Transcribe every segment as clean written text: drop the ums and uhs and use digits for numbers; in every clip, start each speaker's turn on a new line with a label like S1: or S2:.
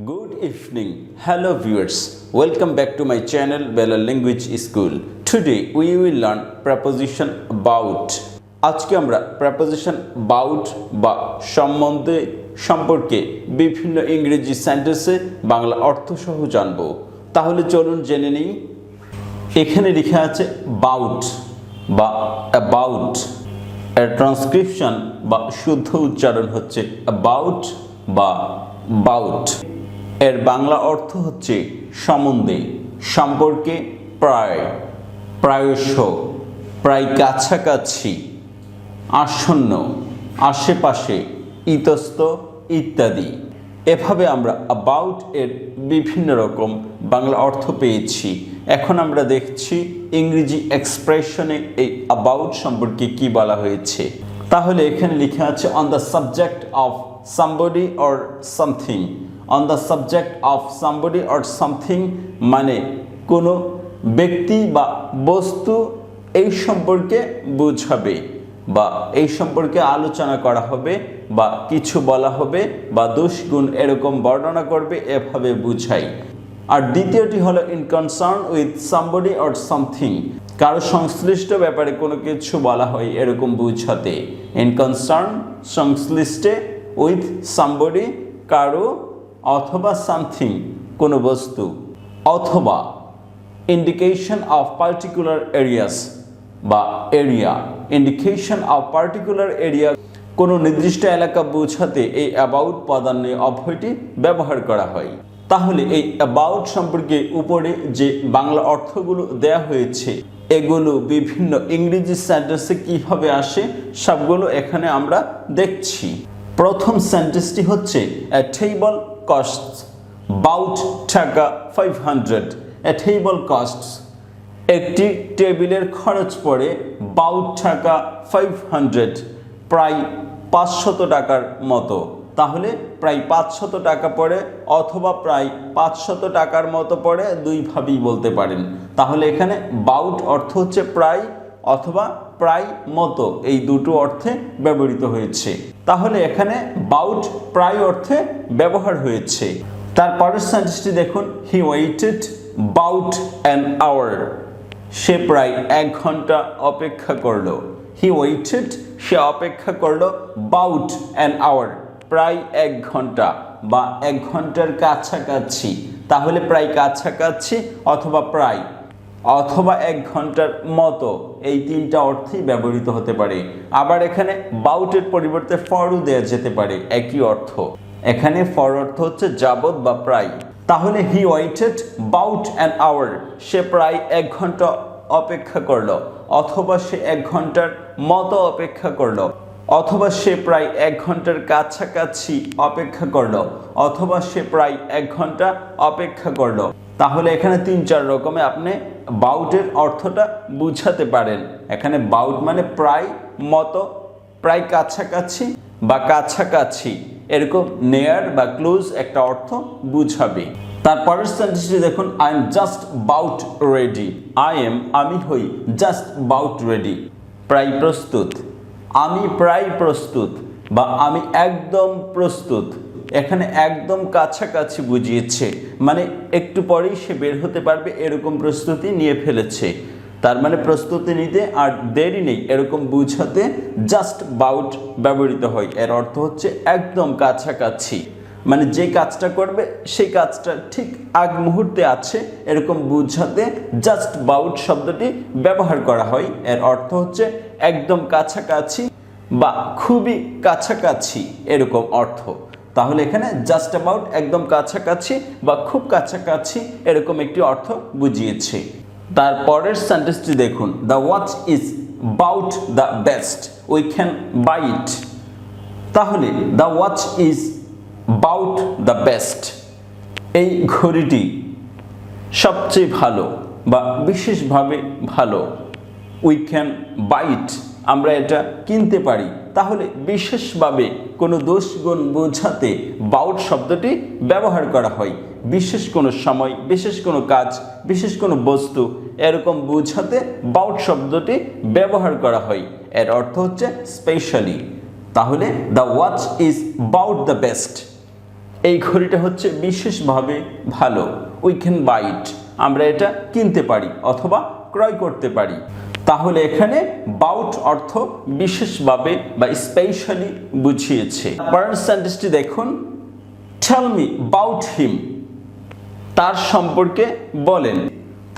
S1: Good evening, hello viewers. Welcome back to my channel Balal Language School. Today we will learn preposition about. আজকে আমরা preposition about বা সম্বন্ধে সম্পর্কে বিভিন্ন ইংরেজি সেন্টেন্সে বাংলা অর্থ সহ জানব। তাহলে চলুন জেনে নিই। এখানে লেখা আছে about বা about এর ট্রান্সক্রিপশন বা শুদ্ধ উচ্চারণ হচ্ছে about বা bout। এর বাংলা অর্থ হচ্ছে সম্বন্ধে, সম্পর্কে, প্রায়, প্রায়শ, প্রায় কাছাকাছি, আসন্ন, আশেপাশে, ইতস্ত ইত্যাদি। এভাবে আমরা অ্যাবাউট এর বিভিন্ন রকম বাংলা অর্থ পেয়েছি। এখন আমরা দেখছি ইংরেজি এক্সপ্রেশনে এই অ্যাবাউট সম্পর্কে কি বলা হয়েছে। তাহলে এখানে লেখা আছে on the subject of somebody or something. On the subject of somebody or something মানে কোনো ব্যক্তি বা বস্তু এই সম্পর্কে বোঝাবে বা এই সম্পর্কে আলোচনা করা হবে বা কিছু বলা হবে বা দোষ গুণ এরকম বর্ণনা করবে, এভাবে বুঝাই। আর দ্বিতীয়টি হলো in concern with somebody or something, কারো সংশ্লিষ্ট ব্যাপারে কোনো কিছু বলা হয় এরকম বুঝাতে। ইন কনসার্ন সংশ্লিষ্টে, উইথ সামবডি কারো, অথবা সামথিং কোনো বস্তু, অথবা ইন্ডিকেশন অফ পার্টিকুলার এরিয়াস বা area. Indication of particular area কোনো নির্দিষ্ট এলাকা বোঝাতে এই অ্যাবাউট প্রাধান্য অভয়টি ব্যবহার করা হয়। তাহলে এই অ্যাবাউট সম্পর্কে উপরে যে বাংলা অর্থগুলো দেয়া হয়েছে এগুলো বিভিন্ন ইংরেজি সেন্টেন্সে কিভাবে আসে সবগুলো এখানে আমরা দেখছি। প্রথম সেন্টেন্সটি হচ্ছে এ টেবল কস্টস বাউট টাকা 500। এ টেবল কস্টস একটি টেবিলের খরচ পড়ে বাউট টাকা 500, প্রায় 500 টাকার মতো। তাহলে প্রায় 500 টাকা পড়ে অথবা প্রায় 500 টাকার মতো পড়ে, দুইভাবেই বলতে পারেন। তাহলে এখানে বাউট অর্থ হচ্ছে প্রায় অথবা প্রায় মতো, এই দুটো অর্থে ব্যবহৃত হয়েছে। তাহলে এখানে বাউট প্রায় অর্থে ব্যবহার হয়েছে। তারপরের সেন্টেন্সটি দেখুন, he waited about an hour. সে প্রায় 1 ঘন্টা অপেক্ষা করলো। হি ওয়েটেড সে অপেক্ষা করলো, বাউট অ্যান আওয়ার প্রায় 1 ঘন্টা বা 1 ঘন্টার কাছাকাছি। তাহলে প্রায় কাছাকাছি অথবা প্রায় অথবা 1 ঘন্টার মতো, এই তিনটা অর্থেই ব্যবহৃত হতে পারে। আবার এখানে বাউটের পরিবর্তে ফরও দেওয়া যেতে পারে, একই অর্থ। এখানে ফর অর্থ হচ্ছে যাবত বা প্রায়। তাহলে he waited about an hour সে প্রায় 1 ঘন্টা অপেক্ষা করলো, অথবা সে 1 ঘন্টার মতো অপেক্ষা করলো, অথবা সে প্রায় 1 ঘন্টার কাছাকাছি অপেক্ষা করলো, অথবা সে প্রায় 1 ঘন্টা অপেক্ষা করলো। তাহলে এখানে 3-4 রকমে আপনি বাউটের অর্থটা বুঝাতে পারেন। এখানে বাউট মানে প্রায়, মতো, প্রায় কাছাকাছি বা কাছাকাছি, এরকম নেয়ার বা ক্লোজ একটা অর্থ বুঝাবে। তারপরের সেন্টেন্সটি দেখুন, I am just bout ready. আমি হই জাস্ট বাউট রেডি প্রায় প্রস্তুত। আমি প্রায় প্রস্তুত বা আমি একদম প্রস্তুত। এখানে একদম কাছাকাছি বুঝিয়েছে, মানে একটু পরেই সে বের হতে পারবে এরকম প্রস্তুতি নিয়ে ফেলেছে। তার মানে প্রস্তুতি নিতে আর দেরি নেই এরকম বুঝাতে জাস্ট বাউট ব্যবহৃত হয়। এর অর্থ হচ্ছে একদম কাছাকাছি, মানে যে কাজটা করবে সেই কাজটা ঠিক আগ মুহূর্তে আছে এরকম বুঝাতে জাস্ট বাউট শব্দটি ব্যবহার করা হয়। এর অর্থ হচ্ছে একদম কাছাকাছি বা খুবই কাছাকাছি এরকম অর্থ। তাহলে এখানে জাস্ট অ্যাবাউট একদম কাছাকাছি বা খুব কাছাকাছি এরকম একটি অর্থ বুঝিয়েছে। তারপরের সেন্টেন্সটি দেখুন, the watch is about the best, we can buy it. তাহলে the watch is about the best, এই ঘড়িটি সবচেয়ে ভালো বা বিশেষভাবে ভালো। উই ক্যান বাই ইট আমরা এটা কিনতে পারি। তাহলে বিশেষভাবে কোনো দোষ গুণ বোঝাতে বাউট শব্দটি ব্যবহার করা হয়। বিশেষ কোনো সময়, বিশেষ কোনো কাজ, বিশেষ কোনো বস্তু এরকম বোঝাতে বাউট শব্দটি ব্যবহার করা হয়। এর অর্থ হচ্ছে স্পেশালি। তাহলে the watch is about the best এই ঘড়িটা হচ্ছে বিশেষভাবে ভালো। উই ক্যান বাই ইট, আমরা এটা কিনতে পারি অথবা ক্রয় করতে পারি। তাহলে এখানে বাউট অর্থ বিশেষভাবে বা স্পেশালি বুঝিয়েছে। পরের সেন্টেন্সটি দেখুন, টেল মি অ্যাবাউট হিম, তার সম্পর্কে বলেন।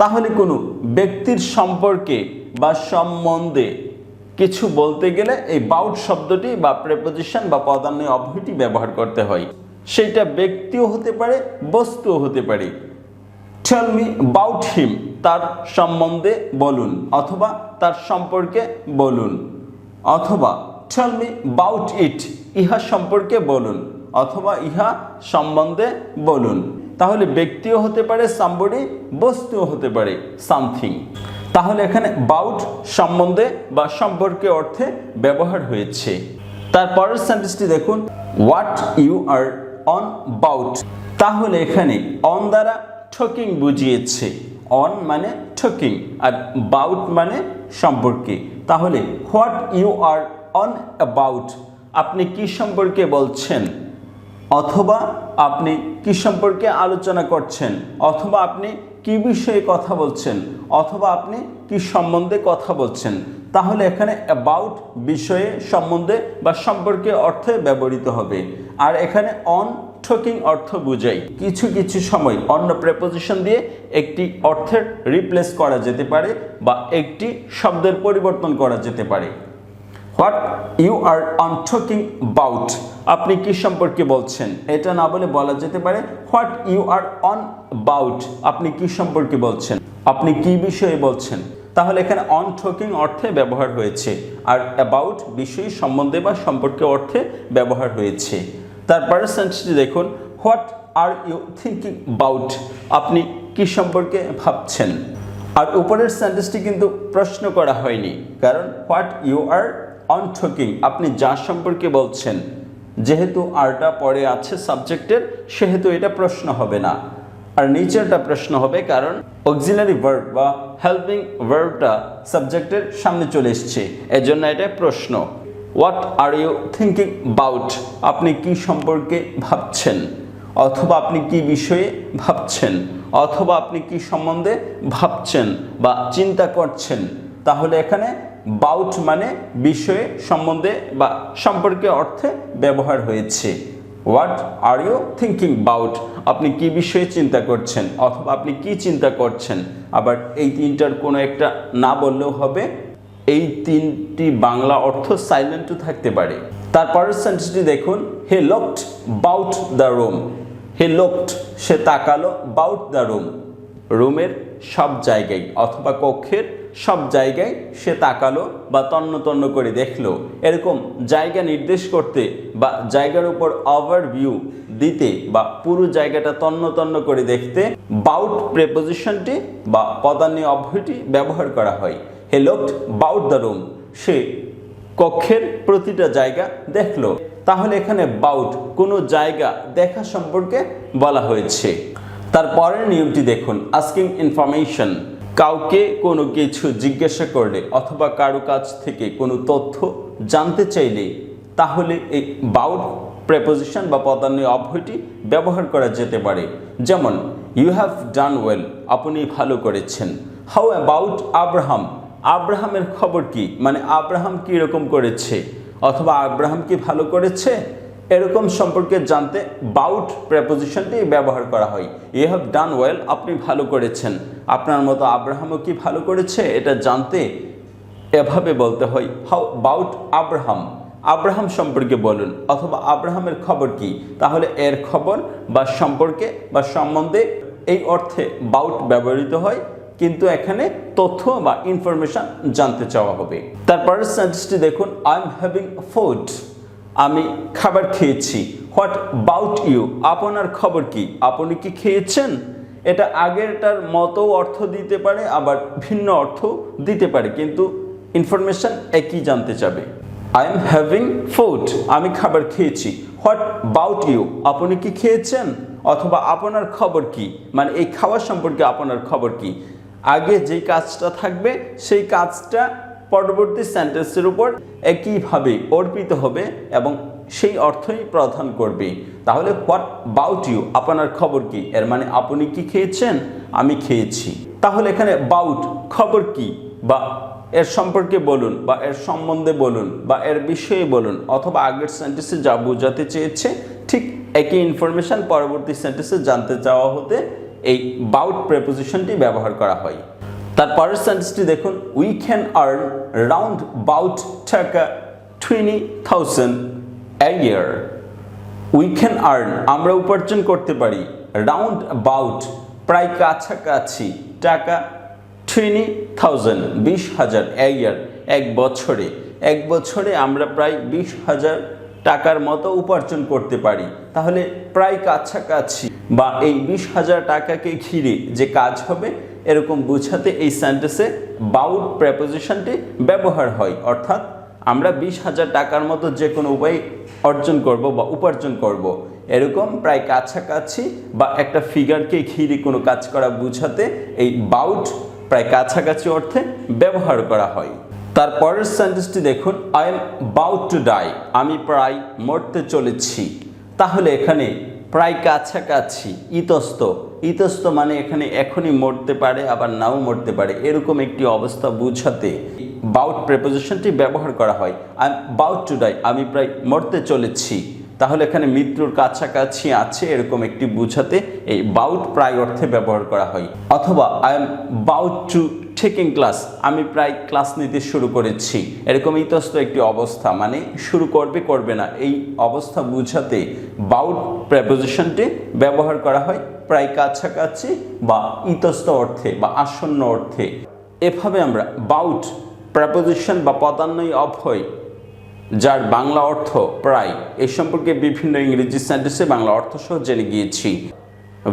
S1: তাহলে কোনো ব্যক্তির সম্পর্কে বা সম্বন্ধে কিছু বলতে গেলে এই বাউট শব্দটি বা প্রেপোজিশন বা পদান্বয় অব্যয়টি ব্যবহার করতে হয়। সেটা ব্যক্তিও হতে পারে, বস্তুও হতে পারে। টেল মি অ্যাবাউট হিম, তার সম্বন্ধে বলুন অথবা তার সম্পর্কে বলুন, অথবা টেল মি অ্যাবাউট ইট, ইহা সম্পর্কে বলুন অথবা ইহা সম্বন্ধে বলুন। তাহলে ব্যক্তিও হতে পারে সামবডি, বস্তুও হতে পারে সামথিং। তাহলে এখানে অ্যাবাউট সম্বন্ধে বা সম্পর্কে অর্থে ব্যবহার হয়েছে। তারপরের সেন্টেন্সটি দেখুন, what you are on about. তাহলে এখানে অন দ্বারা টকিং বুঝিয়েছে। অন মানে টকিং আর অ্যাবাউট মানে সম্পর্কে। তাহলে what you are on about, আপনি কি সম্পর্কে বলছেন, অথবা আপনি কি সম্পর্কে আলোচনা করছেন, অথবা আপনি কি বিষয়ে কথা বলছেন, অথবা আপনি কি সম্বন্ধে কথা বলছেন। তাহলে এখানে অ্যাবাউট বিষয়ে, সম্বন্ধে বা সম্পর্কে অর্থে ব্যবহৃত হবে। আর এখানে অন টকিং অর্থ বোঝায়। কিছু কিছু সময় অন্য প্রেপোজিশন দিয়ে একটি অর্থের রিপ্লেস করা যেতে পারে বা একটি শব্দের পরিবর্তন করা যেতে পারে। What you are on talking about, আপনি কি সম্পর্কে বলছেন, এটা না বলে বলা যেতে পারে what you are on about, আপনি কি সম্পর্কে বলছেন, আপনি কি বিষয়ে বলছেন। তাহলে এখানে অন টকিং অর্থে ব্যবহার হয়েছে, আর অ্যাবাউট বিষয়, সম্বন্ধে বা সম্পর্কে অর্থে ব্যবহার হয়েছে। তারপরে সেন্টেন্সটি দেখুন, what are you thinking about, আপনি কি সম্পর্কে ভাবছেন। আর উপরের সেন্টেন্সটি কিন্তু প্রশ্ন করা হয়নি, কারণ what you are on talking, আপনি যার সম্পর্কে বলছেন, যেহেতু আরটা পরে আছে সাবজেক্টের, সেহেতু এটা প্রশ্ন হবে না। আর নিচেরটা প্রশ্ন হবে, কারণ অক্সিলারি ভার্ব বা হেল্পিং ভার্বটা সাবজেক্টের সামনে চলে এসছে, এজন্য এটা প্রশ্ন। What are you thinking about, আপনি কি সম্পর্কে ভাবছেন, অথবা আপনি কি বিষয়ে ভাবছেন, অথবা আপনি কি সম্বন্ধে ভাবছেন বা চিন্তা করছেন। তাহলে এখানে বাউট মানে বিষয়ে, সম্বন্ধে বা সম্পর্কে অর্থে ব্যবহার হয়েছে। What are you thinking about, আপনি কি বিষয়ে চিন্তা করছেন, অথবা আপনি কি চিন্তা করছেন। আবার এই তিনটার কোনো একটা না বললেও হবে। এই তিনটি বাংলা অর্থ সাইলেন্টও থাকতে পারে। তারপরের সেন্টেন্সটি দেখুন, he looked about the room. He looked, সে তাকালো, অ্যাবাউট দ্য রুম, রুমের সব জায়গায় অথবা কক্ষের সব জায়গায় সে তাকালো বা তন্ন তন্ন করে দেখলো। এরকম জায়গা নির্দেশ করতে বা জায়গার উপর ওভারভিউ দিতে বা পুরো জায়গাটা তন্ন তন্ন করে দেখতে বাউট প্রেপোজিশনটি বা পদান্বয় অব্যয়টি ব্যবহার করা হয়। He looked about the room, সে কক্ষের প্রতিটা জায়গা দেখলো। তাহলে এখানে বাউট কোনো জায়গা দেখা সম্পর্কে বলা হয়েছে। তারপরের নিয়মটি দেখুন, আস্কিং ইনফরমেশন। কাউকে কোনো কিছু জিজ্ঞাসা করলে অথবা কারো কাছ থেকে কোনো তথ্য জানতে চাইলে তাহলে এই বাউট প্রেপোজিশন বা পদান্বয় অব্যয়টি ব্যবহার করা যেতে পারে। যেমন ইউ হ্যাভ ডান ওয়েল, আপনি ভালো করেছেন। হাউ অ্যাবাউট আব্রাহাম, আব্রাহামের খবর কি, মানে আব্রাহাম কি রকম করেছে, অথবা আব্রাহাম কি ভালো করেছে, এরকম সম্পর্কে জানতে বাউট প্রেপোজিশনটি ব্যবহার করা হয়। ইউ হ্যাভ ডান ওয়েল, আপনি ভালো করেছেন, আপনার মতো আব্রাহামও কি ভালো করেছে এটা জানতে এভাবে বলতে হয় হাউ বাউট আব্রাহাম, আব্রাহাম সম্পর্কে বলুন, অথবা আব্রাহামের খবর কি। তাহলে এর খবর বা সম্পর্কে বা সম্বন্ধে এই অর্থে বাউট ব্যবহৃত হয়, কিন্তু এখানে তথ্য বা ইনফরমেশন জানতে চাওয়া হবে। তারপরের সেন্টেন্সটি দেখুন, আই এম হ্যাভিং ফুড, আমি খাবার খেয়েছি। হোয়াট অ্যাবাউট ইউ, আপনার খবর কি, আপনি কি খেয়েছেন। এটা আগেরটার মতো অর্থ দিতে পারে, আবার ভিন্ন অর্থ দিতে পারে, কিন্তু ইনফরমেশন একই জানতে চাবে। আই এম হ্যাভিং ফুড, আমি খাবার খেয়েছি। হোয়াট অ্যাবাউট ইউ, আপনি কি খেয়েছেন, অথবা আপনার খবর কি, মানে এই খাওয়া সম্পর্কে আপনার খবর কি। আগে যেই কাজটা থাকবে সেই কাজটা পরবর্তী সেন্টেন্সের উপর একইভাবে অর্পিত হবে এবং সেই অর্থই প্রদান করবে। তাহলে হোয়াট বাউট ইউ, আপনার খবর কি, এর মানে আপনি কি খেয়েছেন, আমি খেয়েছি। তাহলে এখানে বাউট খবর কি বা এর সম্পর্কে বলুন বা এর সম্বন্ধে বলুন বা এর বিষয়ে বলুন, অথবা আগের সেন্টেন্সে যা বোঝাতে চেয়েছে ঠিক একই ইনফরমেশন পরবর্তী সেন্টেন্সে জানতে চাওয়া হতে এই বাউট প্রেপোজিশনটি ব্যবহার করা হয়। তারপরের সেন্টেন্সটি দেখুন, we can earn round bout টাকা 20,000 a year। We can earn আমরা উপার্জন করতে পারি, রাউন্ড বাউট প্রায় কাছাকাছি, টাকা 20,000 20,000 a year এক বছরে আমরা প্রায় 20,000 টাকার মতো উপার্জন করতে পারি। তাহলে প্রায় কাছাকাছি বা এই 20,000 টাকাকে ঘিরে যে কাজ হবে এরকম বোঝাতে এই সেন্টেন্সে বাউট প্রেপোজিশনটি ব্যবহার হয়। অর্থাৎ আমরা 20,000 টাকার মতো যে কোনো উপায় অর্জন করব বা উপার্জন করব, এরকম প্রায় কাছাকাছি বা একটা ফিগারকে ঘিরে কোনো কাজ করা বোঝাতে এই বাউট প্রায় কাছাকাছি অর্থে ব্যবহার করা হয়। তারপরের সেন্টেন্সটি দেখুন, I am bout to die আমি প্রায় মরতে চলেছি। তাহলে এখানে প্রায় কাছাকাছি, ইতস্ত মানে এখানে এখনই মরতে পারে আবার নাও মরতে পারে, এরকম একটি অবস্থা বোঝাতে বাউট প্রেপোজিশনটি ব্যবহার করা হয়। I am bout to die আমি প্রায় মরতে চলেছি। তাহলে এখানে মৃত্যুর কাছাকাছি আছে এরকম একটি বোঝাতে এই বাউট প্রায় অর্থে ব্যবহার করা হয়। অথবা I am bout to taking class আমি প্রায় ক্লাস নিতে শুরু করেছি, এরকম ইতস্ত একটি অবস্থা মানে শুরু করবে না, এই অবস্থা বোঝাতে বাউট প্রেপোজিশনটি ব্যবহার করা হয় প্রায় কাছাকাছি বা ইতস্ত অর্থে বা আসন্ন অর্থে। এভাবে আমরা বাউট প্রেপোজিশন বা পদান্বয়ী অভয় যার বাংলা অর্থ প্রায় এ সম্পর্কে বিভিন্ন ইংরেজি সেন্টেন্সে বাংলা অর্থ সহ জেনে গিয়েছি।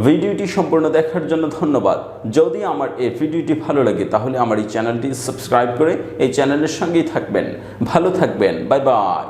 S1: ভিডিওটি সম্পূর্ণ দেখার জন্য ধন্যবাদ। যদি আমার এই ভিডিওটি ভালো লাগে তাহলে আমার এই চ্যানেলটি সাবস্ক্রাইব করে এই চ্যানেলের সঙ্গেই থাকবেন। ভালো থাকবেন, বাই বাই।